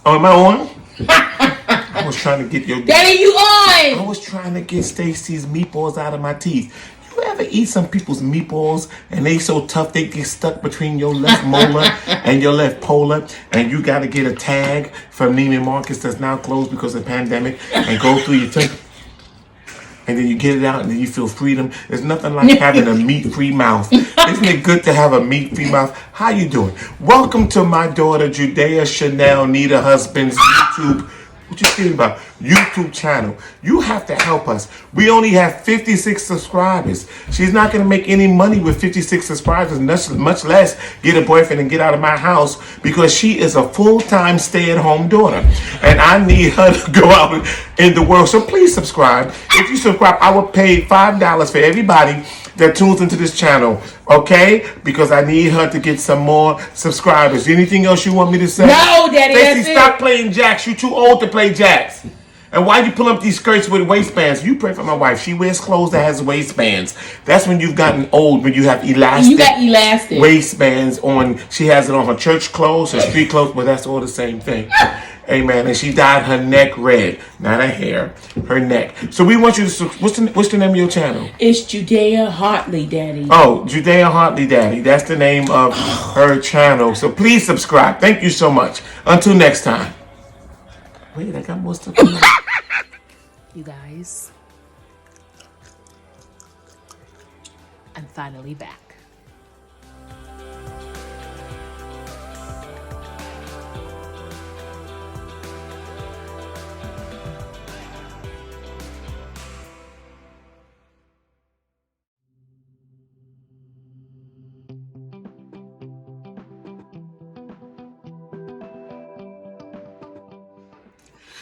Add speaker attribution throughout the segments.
Speaker 1: Oh, am I on? I was trying to get your...
Speaker 2: Daddy, you
Speaker 1: I
Speaker 2: on?
Speaker 1: was trying to get Stacy's meatballs out of my teeth. You ever eat some people's meatballs and they so tough they get stuck between your left molar and your left polar, and you got to get a tag from Neiman Marcus that's now closed because of the pandemic and go through your teeth, and then you get it out and then you feel freedom. There's nothing like having a meat-free mouth. Isn't it good to have a meat-free mouth? How you doing? Welcome to my daughter Judea Chanel need a husband's YouTube. What you thinking about? YouTube channel. You have to help us. We only have 56 subscribers. She's not going to make any money with 56 subscribers, much less get a boyfriend and get out of my house, because she is a full-time stay-at-home daughter. And I need her to go out in the world. So please subscribe. If you subscribe, I will pay $5 for everybody that tunes into this channel, okay? Because I need her to get some more subscribers. Anything else you want me to say?
Speaker 2: No, Daddy,
Speaker 1: Stacey,
Speaker 2: that's
Speaker 1: stop
Speaker 2: it.
Speaker 1: playing jacks. You're too old to play jacks. And why you pull up these skirts with waistbands? You pray for my wife. She wears clothes that has waistbands. That's when you've gotten old, when you have elastic,
Speaker 2: You got elastic
Speaker 1: waistbands on. She has it on her church clothes, her street clothes, but that's all the same thing. Amen. And she dyed her neck red, not her hair, her neck. So we want you to. What's the name of your channel?
Speaker 2: It's Judea Hartley, Daddy.
Speaker 1: Oh, Judea Hartley Daddy. That's the name of her channel. So please subscribe. Thank you so much. Until next time. Wait, I got more stuff.
Speaker 2: You guys, I'm finally back.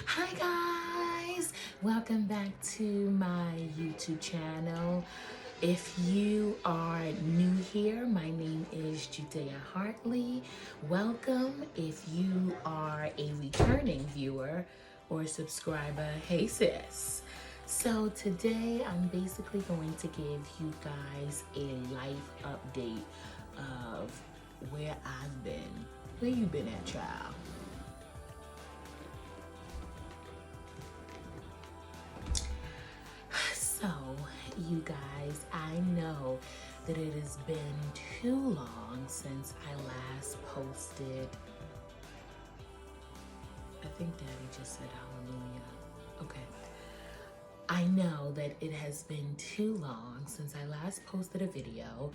Speaker 2: Hi guys, welcome back to my YouTube channel. If you are new here, my name is Judea Hartley. Welcome. If you are a returning viewer or subscriber, hey sis. So today I'm basically going to give you guys a life update of where I've been. Where you been at, child? So, you guys, I know that it has been too long since I last posted. I think Daddy just said hallelujah. Okay. I know that it has been too long since I last posted a video,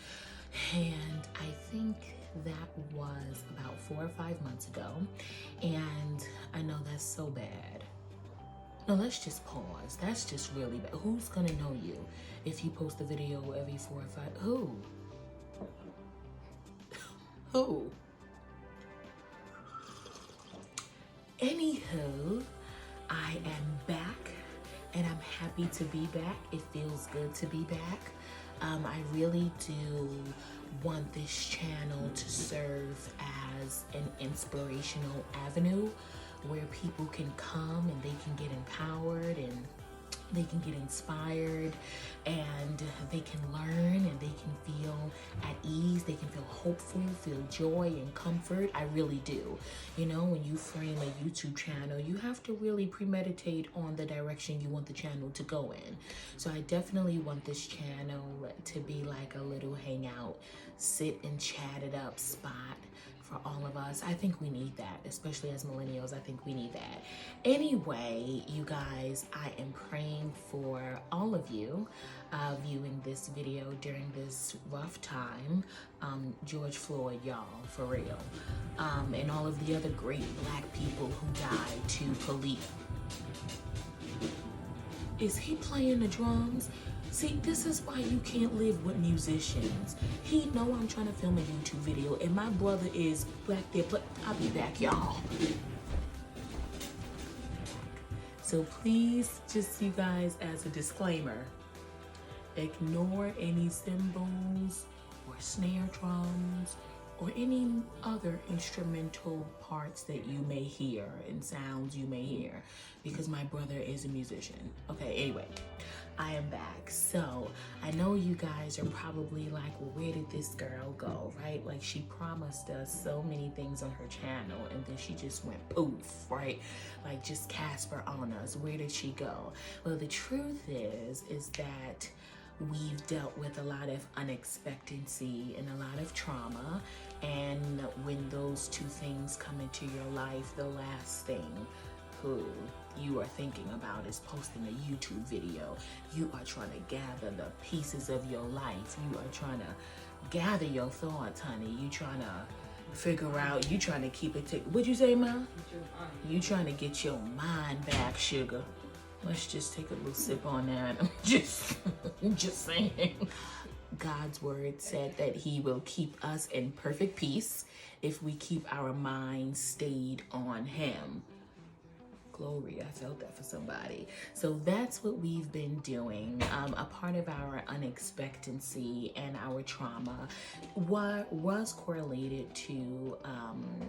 Speaker 2: and I think that was about 4 or 5 months ago, and I know that's so bad. No, let's just pause. That's just really bad. Who's gonna know you if you post a video every 4 or 5? Who? Who? Anywho, I am back and I'm happy to be back. It feels good to be back. I really do want this channel to serve as an inspirational avenue where people can come and they can get empowered and they can get inspired and they can learn and they can feel at ease, they can feel hopeful, feel joy and comfort. I really do. You know, when you frame a YouTube channel, you have to really premeditate on the direction you want the channel to go in. So I definitely want this channel to be like a little hangout, sit and chat it up spot for all of us. I think we need that, especially as millennials. I think we need that. Anyway, you guys, I am praying for all of you viewing this video during this rough time. George Floyd, y'all, for real. And all of the other great Black people who died to police. Is he playing the drums? See, this is why you can't live with musicians. He know I'm trying to film a YouTube video and my brother is back there, but I'll be back, y'all. So please, just you guys as a disclaimer, ignore any cymbals or snare drums or any other instrumental parts that you may hear and sounds you may hear, because my brother is a musician. Okay, anyway, I am back. So I know you guys are probably like, well, where did this girl go, right? Like, she promised us so many things on her channel and then she just went poof, right? Like, just Casper on us. Where did she go? Well, the truth is that we've dealt with a lot of unexpectancy and a lot of trauma, and when those two things come into your life, the last thing who you are thinking about is posting a YouTube video. You are trying to gather the pieces of your life. You are trying to gather your thoughts, honey. You trying to figure out, you trying to keep it what'd you say, Ma? You trying to get your mind back, sugar. Let's just take a little sip on that. I'm just saying. God's word said that he will keep us in perfect peace if we keep our minds stayed on him. Glory, I felt that for somebody. So that's what we've been doing. A part of our unexpectancy and our trauma was correlated to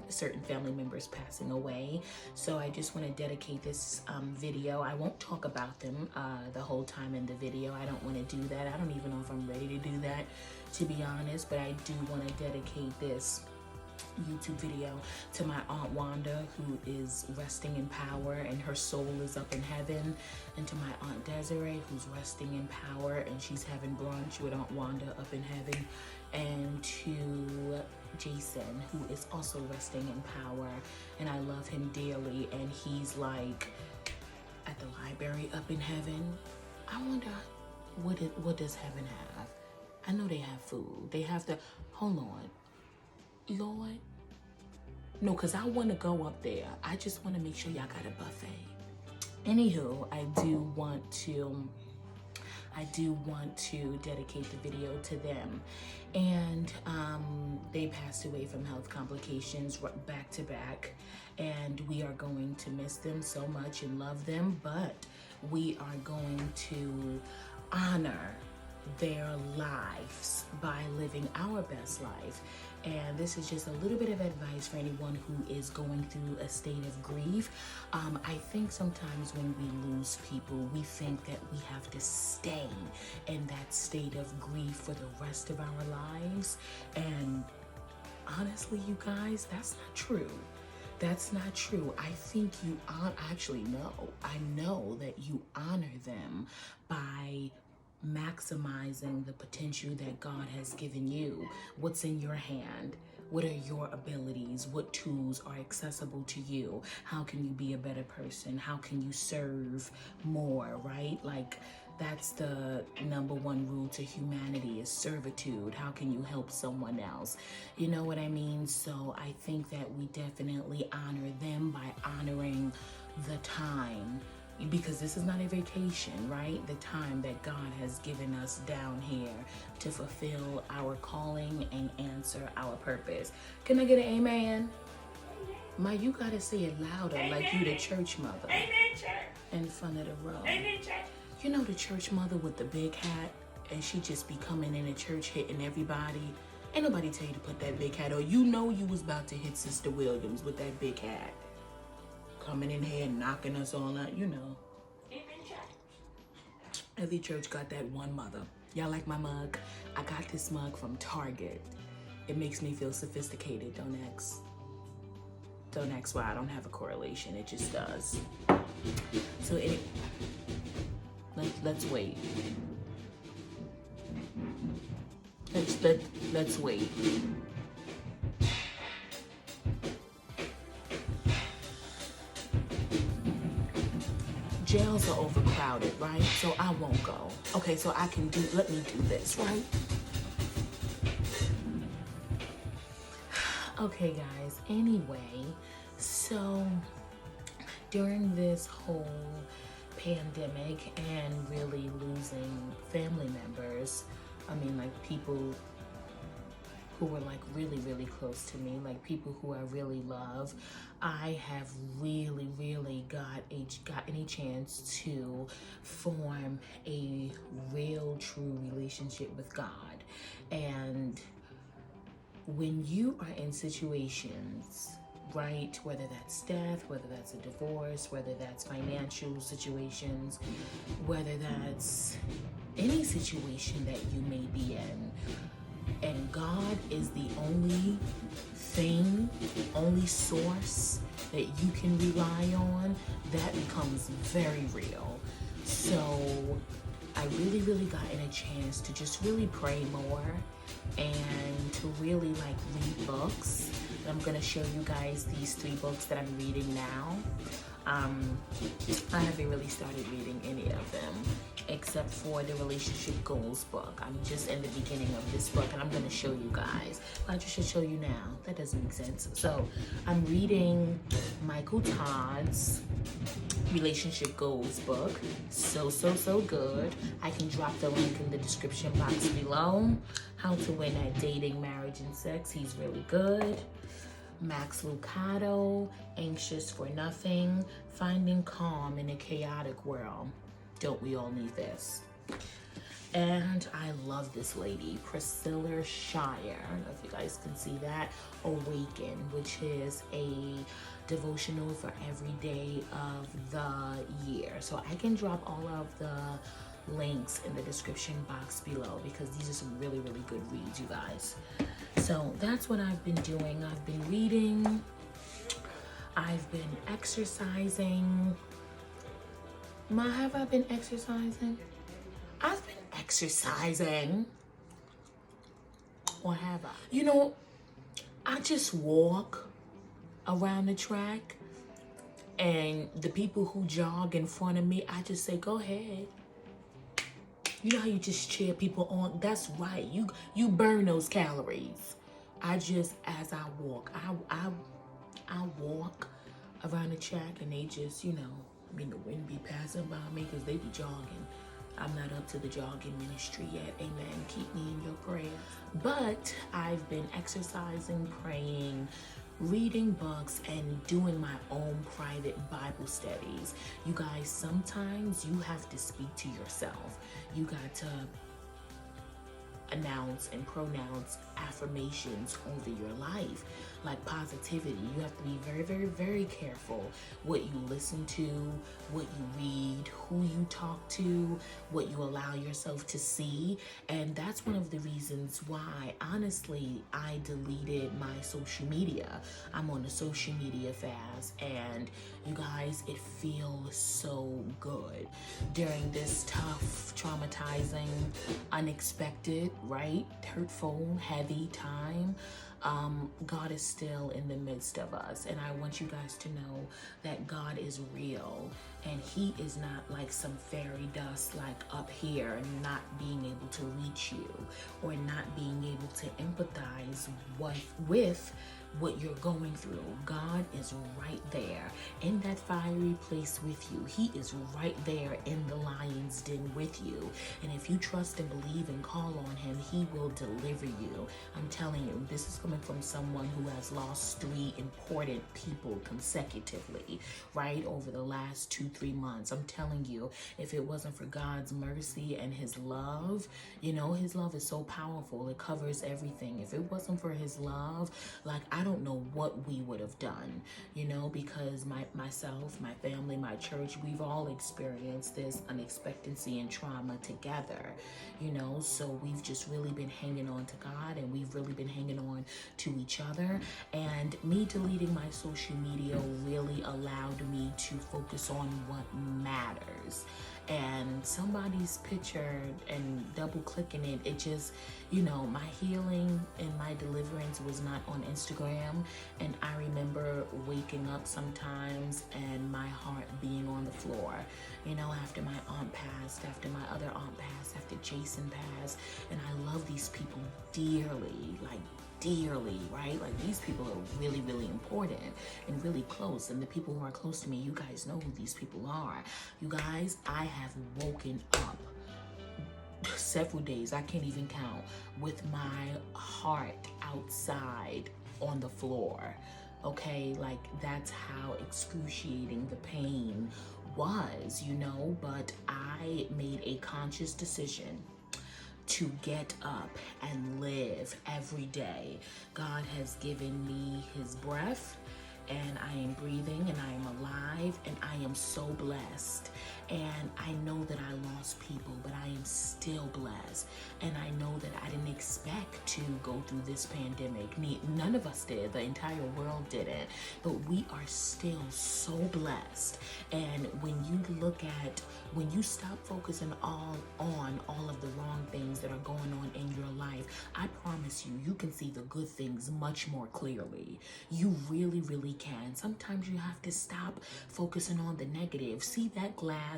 Speaker 2: certain family members passing away. So I just want to dedicate this video. I won't talk about them the whole time in the video. I don't want to do that. I don't even know if I'm ready to do that, to be honest, but I do want to dedicate this YouTube video to my Aunt Wanda, who is resting in power and her soul is up in heaven, and to my Aunt Desiree, who's resting in power and she's having brunch with Aunt Wanda up in heaven, and to Jason, who is also resting in power, and I love him dearly, and he's like at the library up in heaven. I wonder what does heaven have? I know they have food. They have the, hold on, Lord. No, because I want to go up there. I just want to make sure y'all got a buffet. Anywho, I do want to dedicate the video to them. And they passed away from health complications back to back. And we are going to miss them so much and love them. But we are going to honor their lives by living our best life. And this is just a little bit of advice for anyone who is going through a state of grief. I think sometimes when we lose people, we think that we have to stay in that state of grief for the rest of our lives. And honestly, you guys, that's not true. That's not true. I think you actually know. I know that you honor them by maximizing the potential that God has given you. What's in your hand? What are your abilities? What tools are accessible to you? How can you be a better person? How can you serve more, right? Like, that's the number one rule to humanity, is servitude. How can you help someone else? You know what I mean? So I think that we definitely honor them by honoring the time, because this is not a vacation, right? The time that God has given us down here to fulfill our calling and answer our purpose. Can I get an amen? Ma, you gotta say it louder, amen. Like you the church mother. Amen, church. In front of the row. Amen, church. You know the church mother with the big hat, and she just be coming in the church hitting everybody. Ain't nobody tell you to put that big hat on. You know you was about to hit Sister Williams with that big hat. Coming in here and knocking us all out, you know. Every church got that one mother. Y'all like my mug? I got this mug from Target. It makes me feel sophisticated. Don't ask why. I don't have a correlation. It just does. So let's wait. Let's wait. Jails are overcrowded, right? So I won't go. Okay, so let me do this, right? Okay, guys, anyway, so during this whole pandemic and really losing family members, I mean, like people who were like really, really close to me, like people who I really love, I have really gotten a chance to form a real, true relationship with God. And when you are in situations, right, whether that's death, whether that's a divorce, whether that's financial situations, whether that's any situation that you may be in, and God is the only thing, only source that you can rely on, that becomes very real. So I really gotten a chance to just really pray more and to really like read books. I'm gonna show you guys these 3 books that I'm reading now. I haven't really started reading any of them except for the relationship goals book. I'm just in the beginning of this book and I'm gonna show you guys. I just should show you now. That doesn't make sense. So I'm reading Michael Todd's relationship goals book. So good. I can drop the link in the description box below. How to Win at Dating, Marriage, and Sex. He's really good. Max Lucado, Anxious for Nothing, Finding Calm in a Chaotic World. Don't we all need this? And I love this lady, Priscilla Shirer. I don't know if you guys can see that. Awaken, which is a devotional for every day of the year. So I can drop all of the links in the description box below because these are some really good reads, you guys. So that's what I've been doing. I've been reading, I've been exercising. Have I been exercising? I've been exercising. Or have I? You know, I just walk around the track and the people who jog in front of me, I just say, go ahead. You know how you just cheer people on? That's right. You burn those calories. I just, as I walk, I walk around the track and they just, you know, I mean, the wind be passing by me because they be jogging. I'm not up to the jogging ministry yet. Amen. Keep me in your prayers. But I've been exercising, praying, reading books, and doing my own private Bible studies. You guys, sometimes you have to speak to yourself. You got to announce and pronounce affirmations over your life, like positivity. You have to be very careful what you listen to, what you read, who you talk to, what you allow yourself to see. And that's one of the reasons why, honestly, I deleted my social media. I'm on a social media fast, and you guys, it feels so good during this tough, traumatizing, unexpected, right, hurtful, heavy time. God is still in the midst of us, and I want you guys to know that God is real, and he is not like some fairy dust like up here and not being able to reach you or not being able to empathize with what you're going through. God is right there in that fiery place with you. He is right there in the lion's den with you. And if you trust and believe and call on him, he will deliver you. I'm telling you, this is coming from someone who has lost 3 important people consecutively, right, over the last 2-3 months. I'm telling you, if it wasn't for God's mercy and his love, you know, his love is so powerful. It covers everything. If it wasn't for his love, like, I don't know what we would have done, you know, because myself, my family, my church, we've all experienced this unexpectancy and trauma together, you know, so we've just really been hanging on to God, and we've really been hanging on to each other. And me deleting my social media really allowed me to focus on what matters. And somebody's picture and double clicking it, it just, you know, my healing and my deliverance was not on Instagram. And I remember waking up sometimes and my heart being on the floor, you know, after my aunt passed, after my other aunt passed, after Jason passed. And I love these people dearly, like dearly, right? Like, these people are really important and really close. And the people who are close to me, you guys know who these people are. You guys, I have woken up several days, I can't even count, with my heart outside on the floor. Okay, like, that's how excruciating the pain was, you know. But I made a conscious decision to get up and live every day. God has given me his breath, and I am breathing, and I am alive, and I am so blessed. And I know that I lost people, but I am still blessed. And I know that I didn't expect to go through this pandemic. None of us did. The entire world didn't. But we are still so blessed. And when you stop focusing on all of the wrong things that are going on in your life, I promise you can see the good things much more clearly. You really, really can. Sometimes you have to stop focusing on the negative. See that glass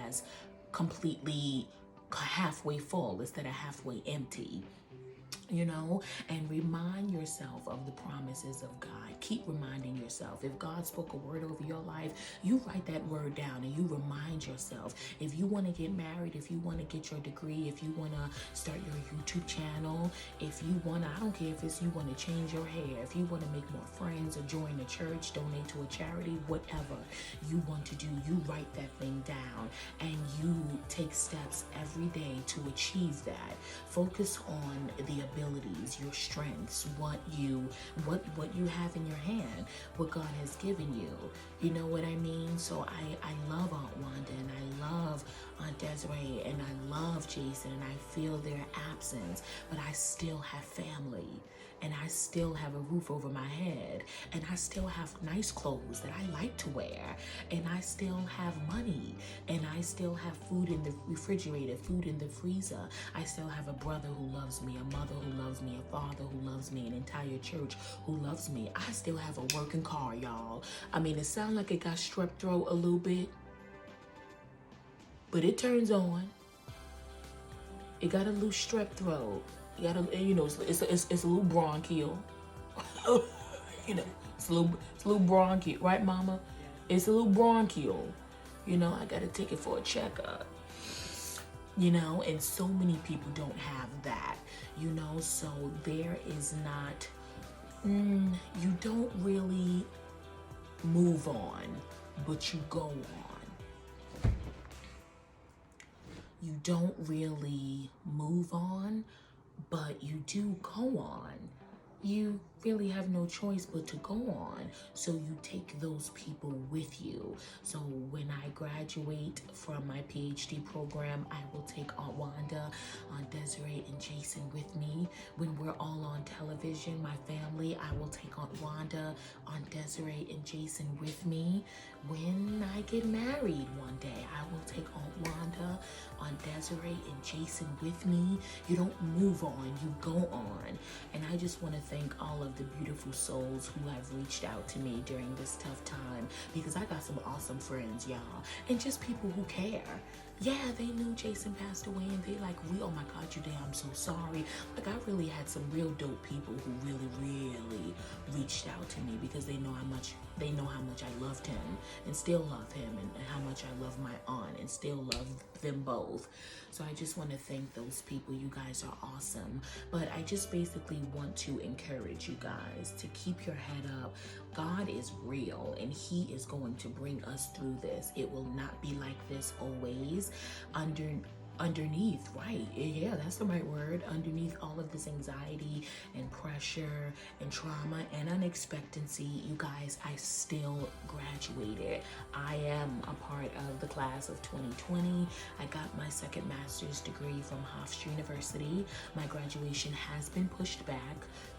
Speaker 2: as completely halfway full instead of halfway empty. And remind yourself of the promises of God. Keep reminding yourself. If God spoke a word over your life, you write that word down and you remind yourself. If you want to get married, if you want to get your degree, if you want to start your YouTube channel, if you want to, I don't care if it's you want to change your hair, if you want to make more friends or join a church, donate to a charity, whatever you want to do, you write that thing down and you take steps every day to achieve that. Focus on the abilities, your strengths, what you have in your hand, what God has given you. You know what I mean? So I love Aunt Wanda, and I love Aunt Desiree, and I love Jason, and I feel their absence, but I still have family, and I still have a roof over my head, and I still have nice clothes that I like to wear, and I still have money, and I still have food in the refrigerator, food in the freezer. I still have a brother who loves me, a mother who loves me, a father who loves me, an entire church who loves me. I still have a working car, y'all. I mean, it sounds like it got strep throat a little bit, but it turns on. It got a little strep throat. You got it's a little bronchial. It's a little bronchial, right, Mama? It's a little bronchial. I gotta take it for a checkup. And so many people don't have that. So there is not. You don't really move on, but you go on. You don't really move on, but you do go on. You really have no choice but to go on. So you take those people with you. So when I graduate from my PhD program, I will take Aunt Wanda, Aunt Desiree, and Jason with me. When we're all on television, my family, I will take Aunt Wanda, Aunt Desiree, and Jason with me. When I get married one day, I will take Aunt Wanda, Aunt Desiree, and Jason with me. You don't move on, you go on. And I just want to thank all of the beautiful souls who have reached out to me during this tough time, because I got some awesome friends, y'all, and just people who care. Yeah, they knew Jason passed away, and they like, oh my God, I'm so sorry. Like, I really had some real dope people who really, really reached out to me, because they know how much I loved him and still love him, and how much I love my aunt and still love them both. So I just want to thank those people. You guys are awesome. But I just basically want to encourage you guys to keep your head up. God is real, and he is going to bring us through this. It will not be like this always. Underneath, right? Yeah, that's the right word. Underneath all of this anxiety and pressure and trauma and unexpectancy, you guys, I still graduated. I am a part of the class of 2020. I got my second master's degree from Hofstra University. My graduation has been pushed back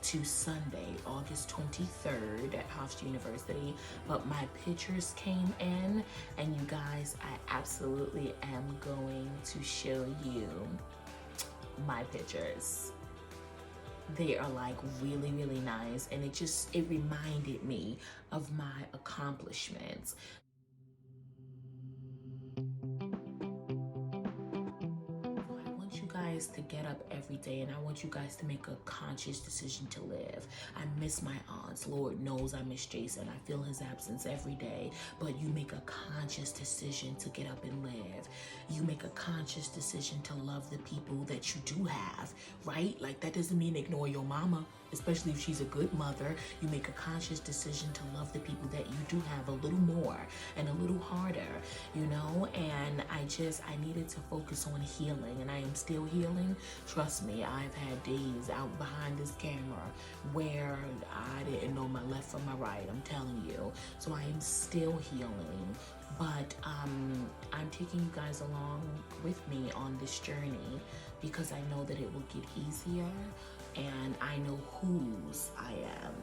Speaker 2: to Sunday, August 23rd at Hofstra University, but my pictures came in, and you guys, I absolutely am going to show you my pictures. They are like really, really nice, and it reminded me of my accomplishments. Guys to get up every day, and I want you guys to make a conscious decision to live. I miss my aunts. Lord knows I miss Jason. I feel his absence every day, but you make a conscious decision to get up and live. You make a conscious decision to love the people that you do have, right? Like, that doesn't mean ignore your mama. especially if she's a good mother, you make a conscious decision to love the people that you do have a little more and a little harder, you know. And I needed to focus on healing, and I am still healing. Trust me, I've had days out behind this camera where I didn't know my left from my right. I'm telling you. So I am still healing, but I'm taking you guys along with me on this journey because I know that it will get easier, and I know whose I am.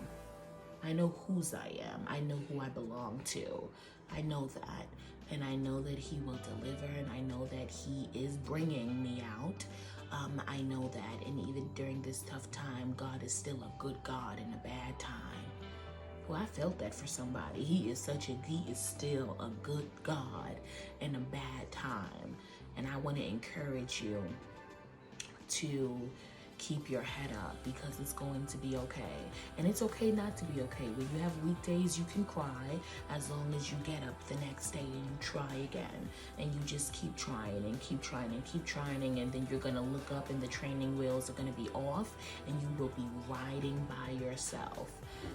Speaker 2: I know whose I am. I know who I belong to. I know that. And I know that he will deliver, and I know that he is bringing me out. I know that, and even during this tough time, God is still a good God in a bad time. Well, I felt that for somebody. He is still a good God in a bad time. And I want to encourage you to keep your head up because it's going to be okay. And it's okay not to be okay. When you have weekdays, you can cry as long as you get up the next day and you try again. And you just keep trying and keep trying and keep trying. And then you're going to look up and the training wheels are going to be off and you will be riding by yourself.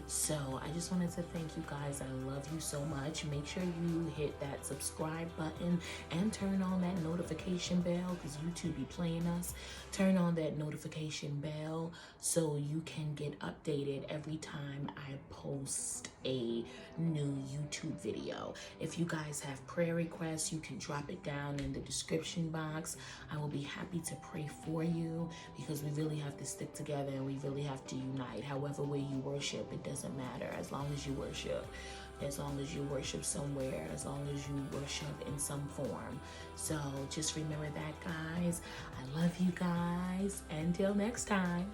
Speaker 2: So I just wanted to thank you guys. I love you so much. Make sure you hit that subscribe button and turn on that notification bell because YouTube be playing us. Turn on that notification bell so you can get updated every time I post a new YouTube video. If you guys have prayer requests, you can drop it down in the description box. I will be happy to pray for you because we really have to stick together and we really have to unite. However way you worship, it doesn't matter as long as you worship. As long as you worship somewhere, as long as you worship in some form. So just remember that, guys. I love you guys. Until next time.